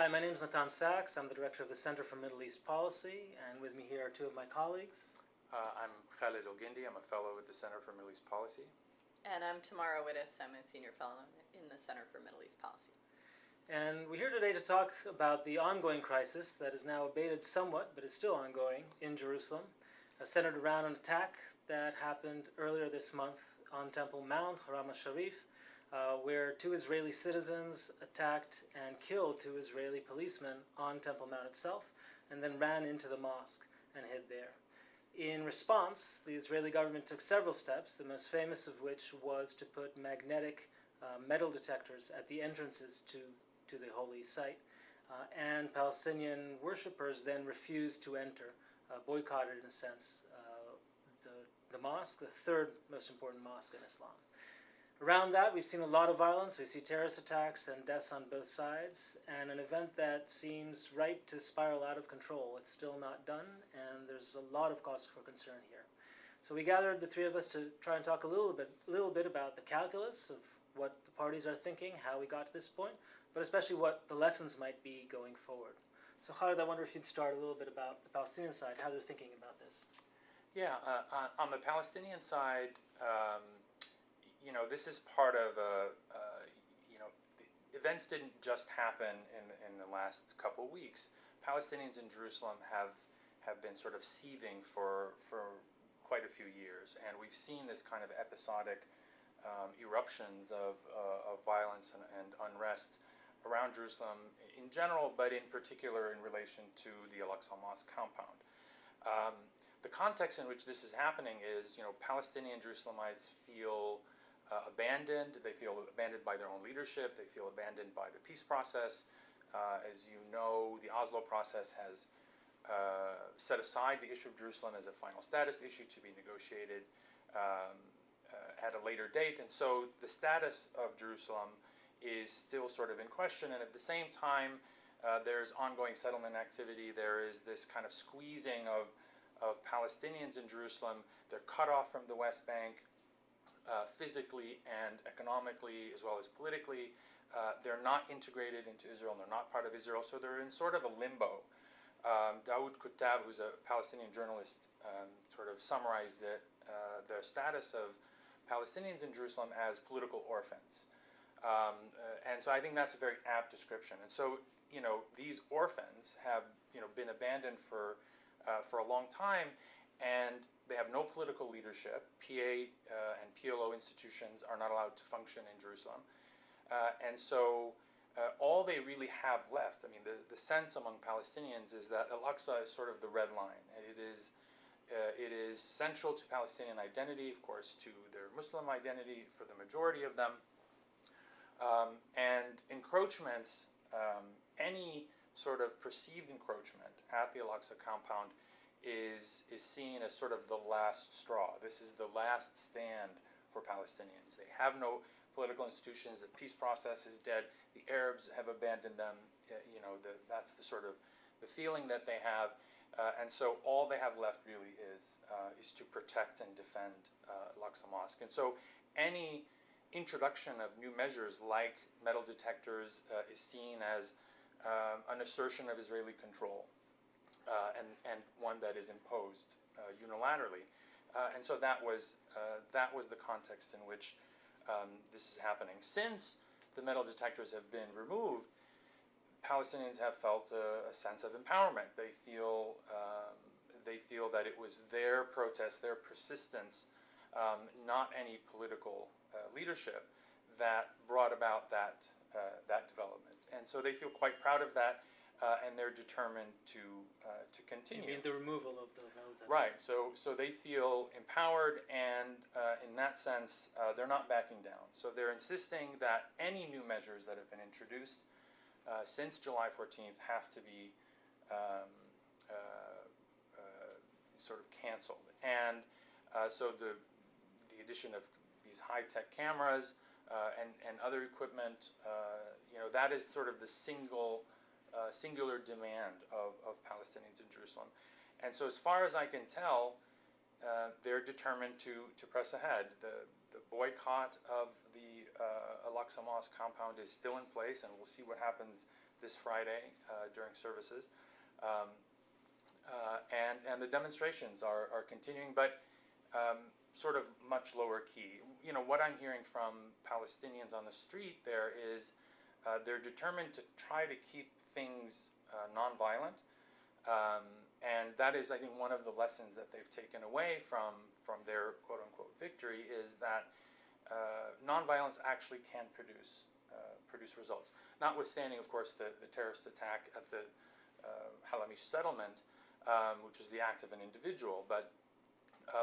Hi, my name is Natan Sachs. I'm the director of the Center for Middle East Policy, and with me here are two of my colleagues. I'm Khaled Elgindy. I'm a fellow with the Center for Middle East Policy. And I'm Tamara Wittes. I'm a senior fellow in the Center for Middle East Policy. And we're here today to talk about the ongoing crisis that is now abated somewhat, but is still ongoing in Jerusalem, centered around an attack that happened earlier this month on Temple Mount, Haram al-Sharif, where two Israeli citizens attacked and killed two Israeli policemen on Temple Mount itself, and then ran into the mosque and hid there. In response, the Israeli government took several steps, the most famous of which was to put magnetic metal detectors at the entrances to the holy site. And Palestinian worshippers then refused to enter, boycotted in a sense, the mosque, the third most important mosque in Islam. Around that, we've seen a lot of violence. We see terrorist attacks and deaths on both sides, and an event that seems ripe to spiral out of control. It's still not done, and there's a lot of cause for concern here. So we gathered, the three of us, to try and talk a little bit about the calculus of what the parties are thinking, how we got to this point, but especially what the lessons might be going forward. So Khaled, I wonder if you'd start a little bit about the Palestinian side, how they're thinking about this. Yeah, on the Palestinian side, this is part of the events didn't just happen in the last couple of weeks. Palestinians in Jerusalem have been sort of seething for quite a few years, and we've seen this kind of episodic eruptions of violence and unrest around Jerusalem in general, but in particular in relation to the Al-Aqsa mosque compound. The context in which this is happening is, Palestinian Jerusalemites feel abandoned. They feel abandoned by their own leadership. They feel abandoned by the peace process. As you know, the Oslo process has set aside the issue of Jerusalem as a final status issue to be negotiated at a later date. And so the status of Jerusalem is still sort of in question. And at the same time, there's ongoing settlement activity. There is this kind of squeezing of Palestinians in Jerusalem. They're cut off from the West Bank. Physically and economically, as well as politically. They're not integrated into Israel, and they're not part of Israel, so they're in sort of a limbo. Daoud Kutab, who's a Palestinian journalist, sort of summarized the status of Palestinians in Jerusalem as political orphans. And so I think that's a very apt description. And so, these orphans have, been abandoned for a long time, and they have no political leadership. PA and PLO institutions are not allowed to function in Jerusalem. And so all they really have left, the sense among Palestinians is that Al-Aqsa is sort of the red line. It is central to Palestinian identity, of course, to their Muslim identity for the majority of them. And encroachments, any sort of perceived encroachment at the Al-Aqsa compound is seen as sort of the last straw. This is the last stand for Palestinians. They have no political institutions. The peace process is dead. The Arabs have abandoned them. That's the sort of the feeling that they have. And so all they have left really is to protect and defend Al-Aqsa Mosque. And so any introduction of new measures like metal detectors is seen as an assertion of Israeli control. And one that is imposed unilaterally, and so that was the context in which this is happening. Since the metal detectors have been removed, Palestinians have felt a sense of empowerment. They feel that it was their protest, their persistence, not any political leadership, that brought about that development, and so they feel quite proud of that. And they're determined to continue. You mean the removal of the metal detectors? Right. So they feel empowered, and in that sense, they're not backing down. So they're insisting that any new measures that have been introduced since July 14th have to be sort of canceled. And so the addition of these high-tech cameras and other equipment, that is sort of the singular demand of Palestinians in Jerusalem. And so as far as I can tell, they're determined to press ahead. The boycott of the Al-Aqsa Mosque compound is still in place, and we'll see what happens this Friday during services. And the demonstrations are continuing, but sort of much lower key. You know, what I'm hearing from Palestinians on the street there is they're determined to try to keep things nonviolent. And that is, I think, one of the lessons that they've taken away from their quote-unquote victory is that nonviolence actually can produce results. Notwithstanding, of course, the terrorist attack at the Halamish settlement, which was the act of an individual. But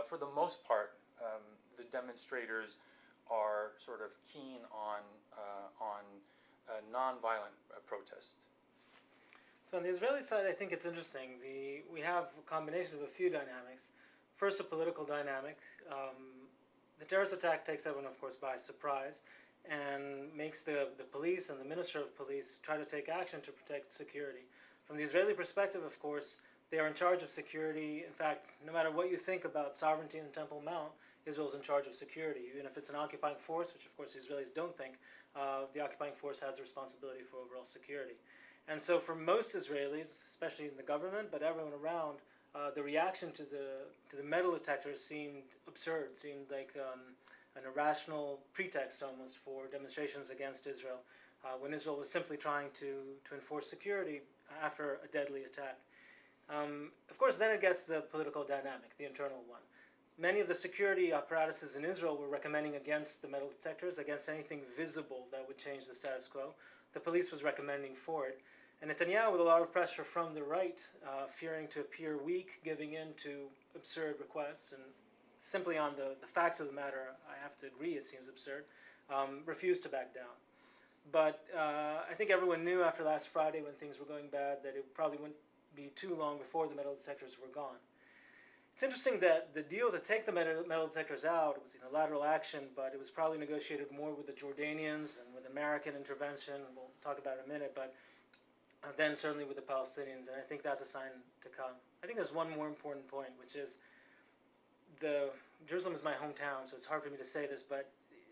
for the most part, the demonstrators are sort of keen on nonviolent protests. So on the Israeli side, I think it's interesting. We have a combination of a few dynamics. First, a political dynamic. The terrorist attack takes everyone, of course, by surprise and makes the police and the minister of police try to take action to protect security. From the Israeli perspective, of course, they are in charge of security. In fact, no matter what you think about sovereignty in Temple Mount, Israel's in charge of security. Even if it's an occupying force, which of course the Israelis don't think, the occupying force has the responsibility for overall security. And so for most Israelis, especially in the government, but everyone around, the reaction to the metal detectors seemed absurd, seemed like an irrational pretext almost for demonstrations against Israel, when Israel was simply trying to enforce security after a deadly attack. Of course, then it gets the political dynamic, the internal one. Many of the security apparatuses in Israel were recommending against the metal detectors, against anything visible that would change the status quo. The police was recommending for it. And Netanyahu, with a lot of pressure from the right, fearing to appear weak, giving in to absurd requests, and simply on the facts of the matter, I have to agree it seems absurd, refused to back down. But I think everyone knew after last Friday when things were going bad that it probably wouldn't be too long before the metal detectors were gone. It's interesting that the deal to take the metal detectors out was unilateral action, but it was probably negotiated more with the Jordanians and with American intervention. We'll talk about it in a minute, but then certainly with the Palestinians, and I think that's a sign to come. I think there's one more important point, which is Jerusalem is my hometown, so it's hard for me to say this, but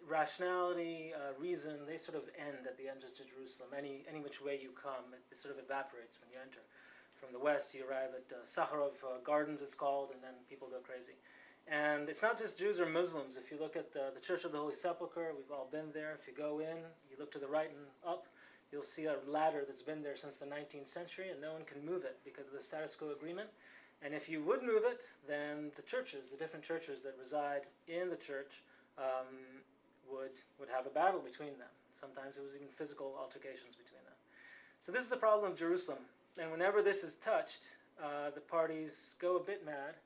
rationality, reason, they sort of end at the entrance to Jerusalem. Any which way you come, it sort of evaporates when you enter. From the west, you arrive at Sakharov Gardens, it's called, and then people go crazy. And it's not just Jews or Muslims. If you look at the Church of the Holy Sepulchre, we've all been there. If you go in, you look to the right and up, you'll see a ladder that's been there since the 19th century, and no one can move it because of the status quo agreement. And if you would move it, then the churches, the different churches that reside in the church, would have a battle between them. Sometimes it was even physical altercations between them. So this is the problem of Jerusalem. And whenever this is touched, the parties go a bit mad.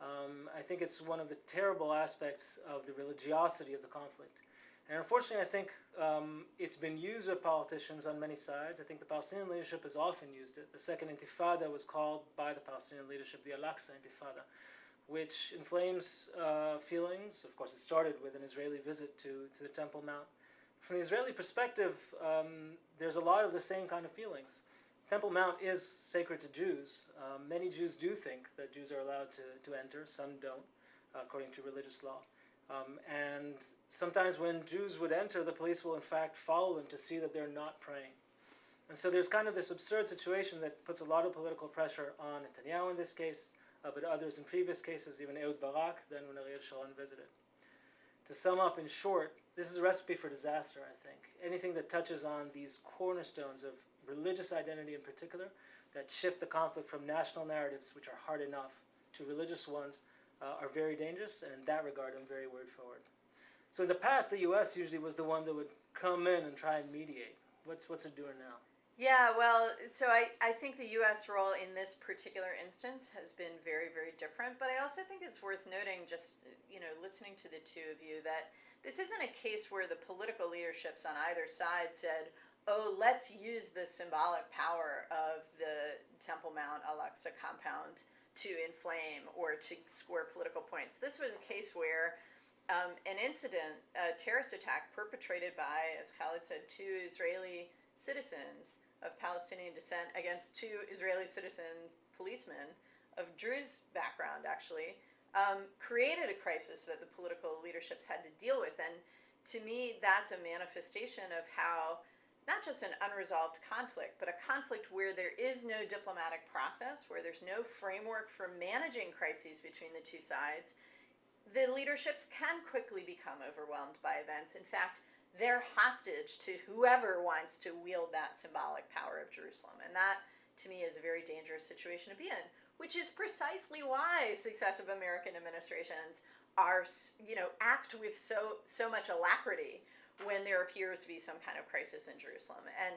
I think it's one of the terrible aspects of the religiosity of the conflict. And unfortunately, I think it's been used by politicians on many sides. I think the Palestinian leadership has often used it. The second intifada was called by the Palestinian leadership the Al-Aqsa intifada, which inflames feelings. Of course, it started with an Israeli visit to the Temple Mount. From the Israeli perspective, there's a lot of the same kind of feelings. Temple Mount is sacred to Jews. Many Jews do think that Jews are allowed to enter. Some don't, according to religious law. And sometimes when Jews would enter, the police will in fact follow them to see that they're not praying. And so there's kind of this absurd situation that puts a lot of political pressure on Netanyahu in this case, but others in previous cases, even Ehud Barak, then when Ariel Sharon visited. To sum up in short, this is a recipe for disaster, I think. Anything that touches on these cornerstones of religious identity in particular, that shift the conflict from national narratives, which are hard enough, to religious ones, are very dangerous, and in that regard, I'm very worried forward. So in the past, the U.S. usually was the one that would come in and try and mediate. What's it doing now? Yeah, well, so I think the U.S. role in this particular instance has been very, very different, but I also think it's worth noting, just, listening to the two of you, that this isn't a case where the political leaderships on either side said, oh, let's use the symbolic power of the Temple Mount Al-Aqsa compound to inflame or to score political points. This was a case where an incident, a terrorist attack perpetrated by, as Khaled said, 2 Israeli citizens of Palestinian descent against 2 Israeli citizens, policemen of Druze background actually, created a crisis that the political leaderships had to deal with. And to me, that's a manifestation of how not just an unresolved conflict, but a conflict where there is no diplomatic process, where there's no framework for managing crises between the two sides, the leaderships can quickly become overwhelmed by events. In fact, they're hostage to whoever wants to wield that symbolic power of Jerusalem. And that, to me, is a very dangerous situation to be in, which is precisely why successive American administrations are, act with so much alacrity when there appears to be some kind of crisis in Jerusalem. And,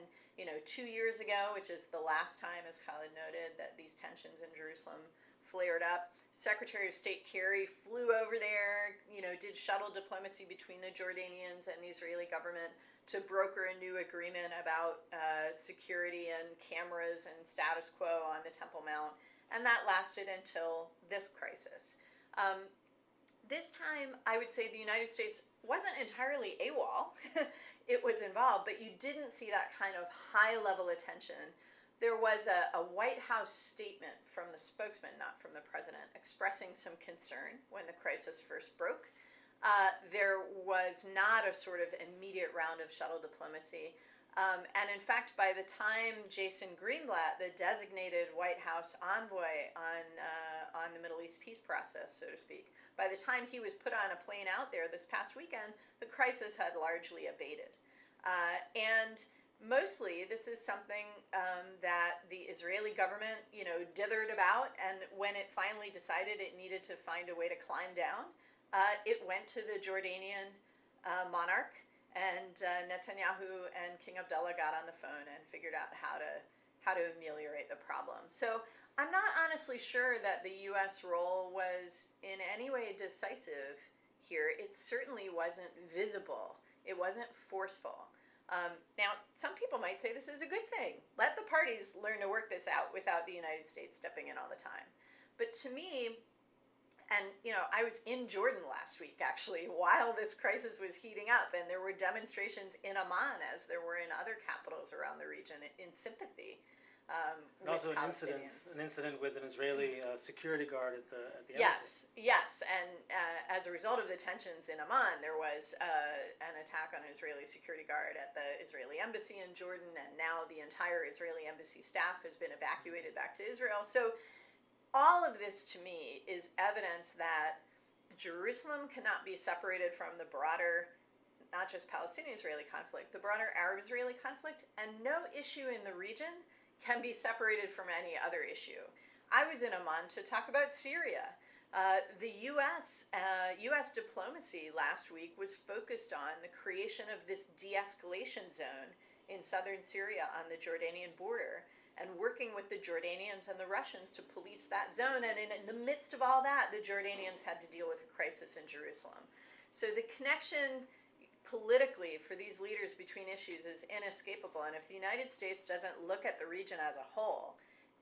2 years ago, which is the last time, as Khaled noted, that these tensions in Jerusalem flared up, Secretary of State Kerry flew over there, did shuttle diplomacy between the Jordanians and the Israeli government to broker a new agreement about security and cameras and status quo on the Temple Mount. And that lasted until this crisis. This time, I would say the United States wasn't entirely AWOL. It was involved, but you didn't see that kind of high-level attention. There was a White House statement from the spokesman, not from the president, expressing some concern when the crisis first broke. There was not a sort of immediate round of shuttle diplomacy. And in fact, by the time Jason Greenblatt, the designated White House envoy on the Middle East peace process, so to speak, by the time he was put on a plane out there this past weekend, the crisis had largely abated. And mostly, this is something that the Israeli government, dithered about, and when it finally decided it needed to find a way to climb down, it went to the Jordanian monarch. And Netanyahu and King Abdullah got on the phone and figured out how to ameliorate the problem. So I'm not honestly sure that the U.S. role was in any way decisive here. It certainly wasn't visible. It wasn't forceful. Now, some people might say this is a good thing. Let the parties learn to work this out without the United States stepping in all the time. But to me, and, I was in Jordan last week, actually, while this crisis was heating up, and there were demonstrations in Amman, as there were in other capitals around the region, in sympathy And with also Palestinians. an incident with an Israeli security guard at the embassy. Yes, and as a result of the tensions in Amman, there was an attack on an Israeli security guard at the Israeli embassy in Jordan, and now the entire Israeli embassy staff has been evacuated back to Israel. So all of this, to me, is evidence that Jerusalem cannot be separated from the broader, not just Palestinian-Israeli conflict, the broader Arab-Israeli conflict, and no issue in the region can be separated from any other issue. I was in Amman to talk about Syria. The U.S. diplomacy last week was focused on the creation of this de-escalation zone in southern Syria on the Jordanian border, and working with the Jordanians and the Russians to police that zone. And in the midst of all that, the Jordanians had to deal with a crisis in Jerusalem. So the connection politically for these leaders between issues is inescapable. And if the United States doesn't look at the region as a whole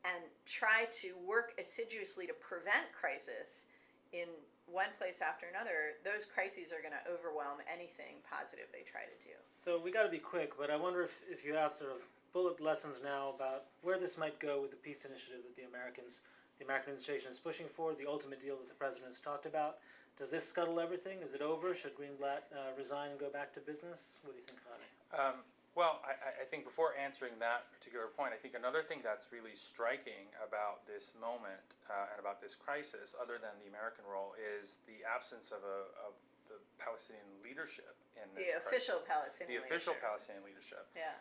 and try to work assiduously to prevent crisis in one place after another, those crises are going to overwhelm anything positive they try to do. So we got to be quick, but I wonder if you have sort of bullet lessons now about where this might go with the peace initiative that the American administration is pushing for, the ultimate deal that the president has talked about. Does this scuttle everything? Is it over? Should Greenblatt resign and go back to business? What do you think, Khaled? Well, I think before answering that particular point, I think another thing that's really striking about this moment and about this crisis, other than the American role, is the absence of the Palestinian leadership in this crisis. Official Palestinian The official leadership. Palestinian leadership. Yeah.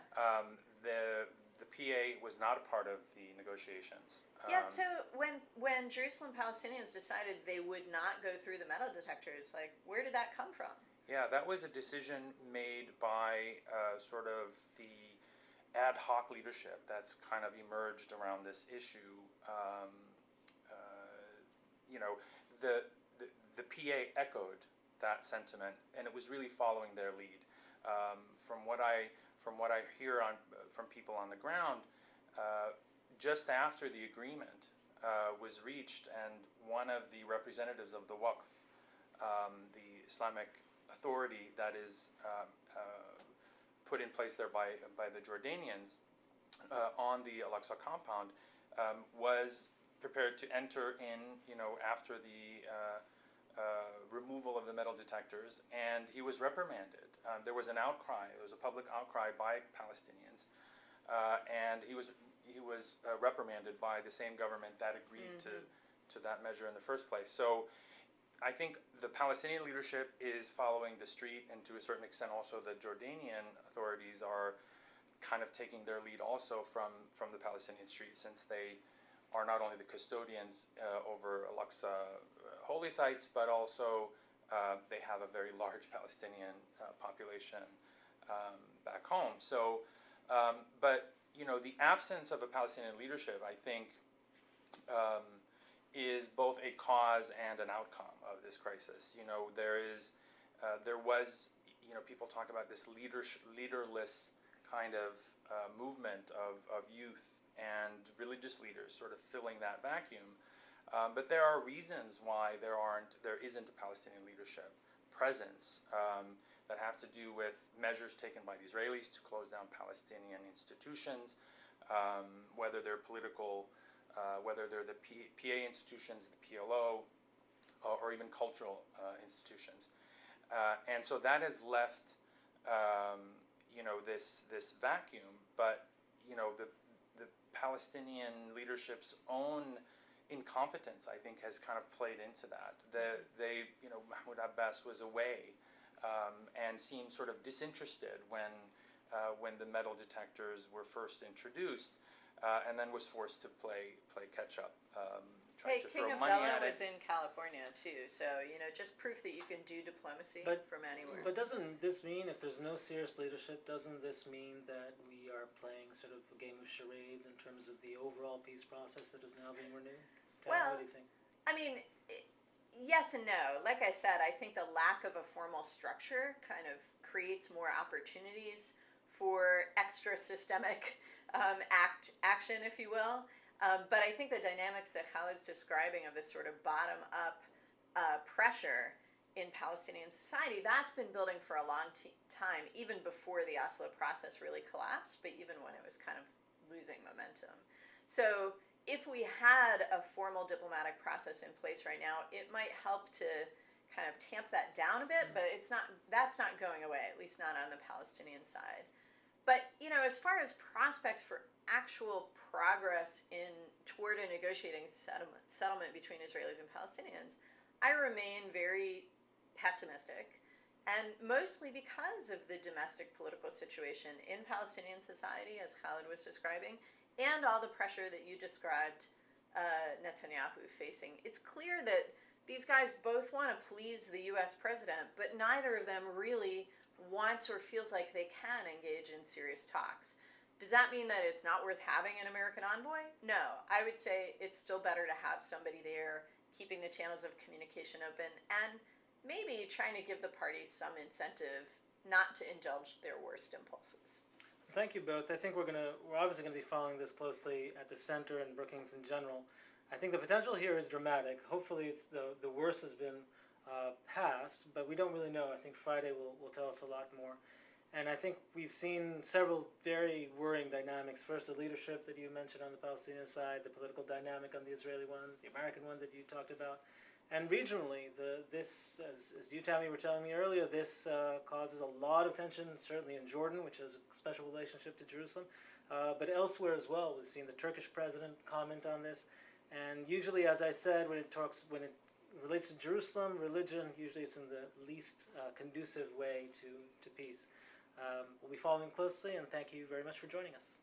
The PA was not a part of the negotiations. So when Jerusalem Palestinians decided they would not go through the metal detectors, where did that come from? Yeah, that was a decision made by sort of the ad hoc leadership that's kind of emerged around this issue. The PA echoed that sentiment, and it was really following their lead. From what I hear from people on the ground, just after the agreement was reached, and one of the representatives of the Waqf, the Islamic authority that is put in place there by the Jordanians on the Al-Aqsa compound, was prepared to enter in, after the removal of the metal detectors, and he was reprimanded there was an outcry. There was a public outcry by Palestinians, and he was reprimanded by the same government that agreed to that measure in the first place. So I think the Palestinian leadership is following the street, and to a certain extent also the Jordanian authorities are kind of taking their lead also from the Palestinian street, since they are not only the custodians over Al-Aqsa holy sites, but also they have a very large Palestinian population back home. So, but the absence of a Palestinian leadership, I think, is both a cause and an outcome of this crisis. There was people talk about this leaderless kind of movement of youth and religious leaders sort of filling that vacuum. But there are reasons why there isn't a Palestinian leadership presence that have to do with measures taken by the Israelis to close down Palestinian institutions, whether they're political, whether they're the PA institutions, the PLO, or even cultural institutions. And so that has left this vacuum, but the Palestinian leadership's own incompetence, I think, has kind of played into that. Mahmoud Abbas was away and seemed sort of disinterested when the metal detectors were first introduced, and then was forced to play catch up. King Abdullah was in California too, so just proof that you can do diplomacy from anywhere. But doesn't this mean, if there's no serious leadership, doesn't this mean that we are playing sort of a game of charades in terms of the overall peace process that is now being renewed? Well, what do you think? I mean, yes and no. Like I said, I think the lack of a formal structure kind of creates more opportunities for extra systemic action, if you will. But I think the dynamics that Khaled's describing of this sort of bottom-up pressure in Palestinian society, that's been building for a long time, even before the Oslo process really collapsed, but even when it was kind of losing momentum. So if we had a formal diplomatic process in place right now, it might help to kind of tamp that down a bit, but that's not going away, at least not on the Palestinian side. But, as far as prospects for actual progress toward a negotiating settlement between Israelis and Palestinians, I remain very pessimistic, and mostly because of the domestic political situation in Palestinian society, as Khaled was describing, and all the pressure that you described Netanyahu facing. It's clear that these guys both want to please the U.S. president, but neither of them really wants or feels like they can engage in serious talks. Does that mean that it's not worth having an American envoy? No. I would say it's still better to have somebody there, keeping the channels of communication open, and maybe trying to give the parties some incentive not to indulge their worst impulses. Thank you both. I think we're obviously going to be following this closely at the center and Brookings in general. I think the potential here is dramatic. Hopefully the worst has been passed, but we don't really know. I think Friday will tell us a lot more. And I think we've seen several very worrying dynamics. First, the leadership that you mentioned on the Palestinian side, the political dynamic on the Israeli one, the American one that you talked about. And regionally, this, as you, Tammy, were telling me earlier, this causes a lot of tension, certainly in Jordan, which has a special relationship to Jerusalem, but elsewhere as well. We've seen the Turkish president comment on this. And usually, as I said, when it relates to Jerusalem, religion, usually it's in the least conducive way to peace. We'll be following closely, and thank you very much for joining us.